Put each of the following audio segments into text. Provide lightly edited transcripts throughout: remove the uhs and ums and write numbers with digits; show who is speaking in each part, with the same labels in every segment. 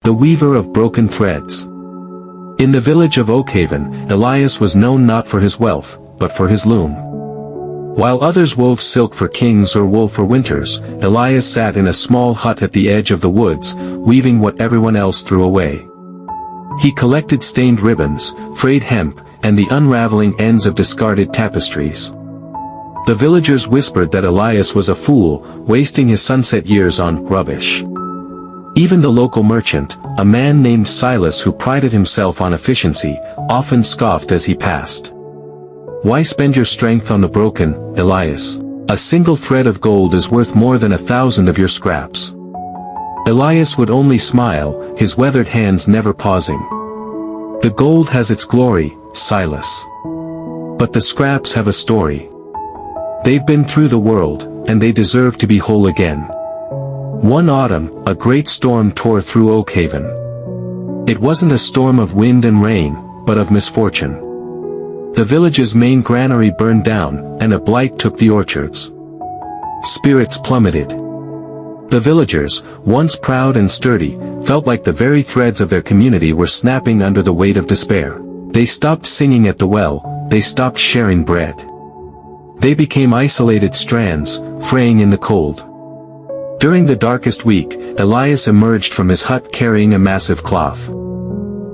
Speaker 1: The weaver of broken threads. In the village of Oakhaven, Elias was known not for his wealth, but for his loom. While others wove silk for kings or wool for winters, Elias sat in a small hut at the edge of the woods, weaving what everyone else threw away. He collected stained ribbons, frayed hemp, and the unraveling ends of discarded tapestries. The villagers whispered that Elias was a fool, wasting his sunset years on rubbish. Even the local merchant, a man named Silas who prided himself on efficiency, often scoffed as he passed. Why spend your strength on the broken, Elias? A single thread of gold is worth more than 1,000 of your scraps. Elias would only smile, his weathered hands never pausing. The gold has its glory, Silas. But the scraps have a story. They've been through the world, and they deserve to be whole again. One autumn, a great storm tore through Oakhaven. It wasn't a storm of wind and rain, but of misfortune. The village's main granary burned down, and a blight took the orchards. Spirits plummeted. The villagers, once proud and sturdy, felt like the very threads of their community were snapping under the weight of despair. They stopped singing at the well, they stopped sharing bread. They became isolated strands, fraying in the cold. During the darkest week, Elias emerged from his hut carrying a massive cloth.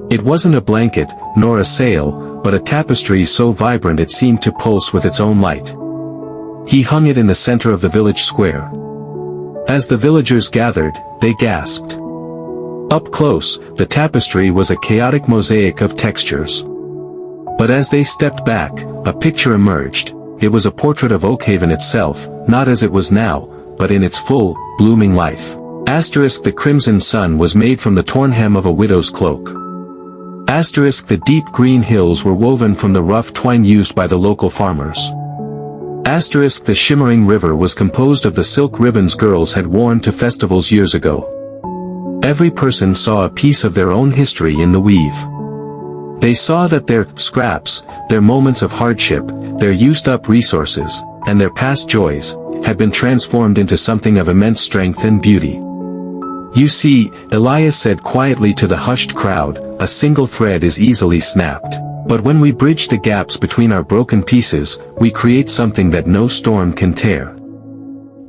Speaker 1: It wasn't a blanket, nor a sail, but a tapestry so vibrant it seemed to pulse with its own light. He hung it in the center of the village square. As the villagers gathered, they gasped. Up close, the tapestry was a chaotic mosaic of textures. But as they stepped back, a picture emerged. It was a portrait of Oakhaven itself, not as it was now, but in its full, blooming life. The crimson sun was made from the torn hem of a widow's cloak. The deep green hills were woven from the rough twine used by the local farmers. The shimmering river was composed of the silk ribbons girls had worn to festivals years ago. Every person saw a piece of their own history in the weave. They saw that their scraps, their moments of hardship, their used-up resources, and their past joys, had been transformed into something of immense strength and beauty. You see, Elias said quietly to the hushed crowd, a single thread is easily snapped. But when we bridge the gaps between our broken pieces, we create something that no storm can tear.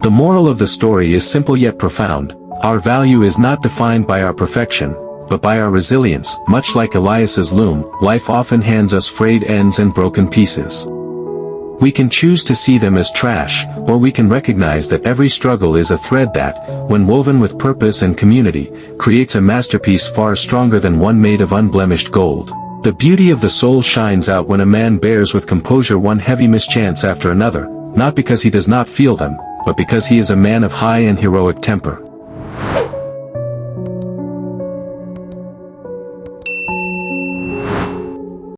Speaker 1: The moral of the story is simple yet profound. Our value is not defined by our perfection, but by our resilience. Much like Elias's loom, life often hands us frayed ends and broken pieces. We can choose to see them as trash, or we can recognize that every struggle is a thread that, when woven with purpose and community, creates a masterpiece far stronger than one made of unblemished gold. The beauty of the soul shines out when a man bears with composure one heavy mischance after another, not because he does not feel them, but because he is a man of high and heroic temper.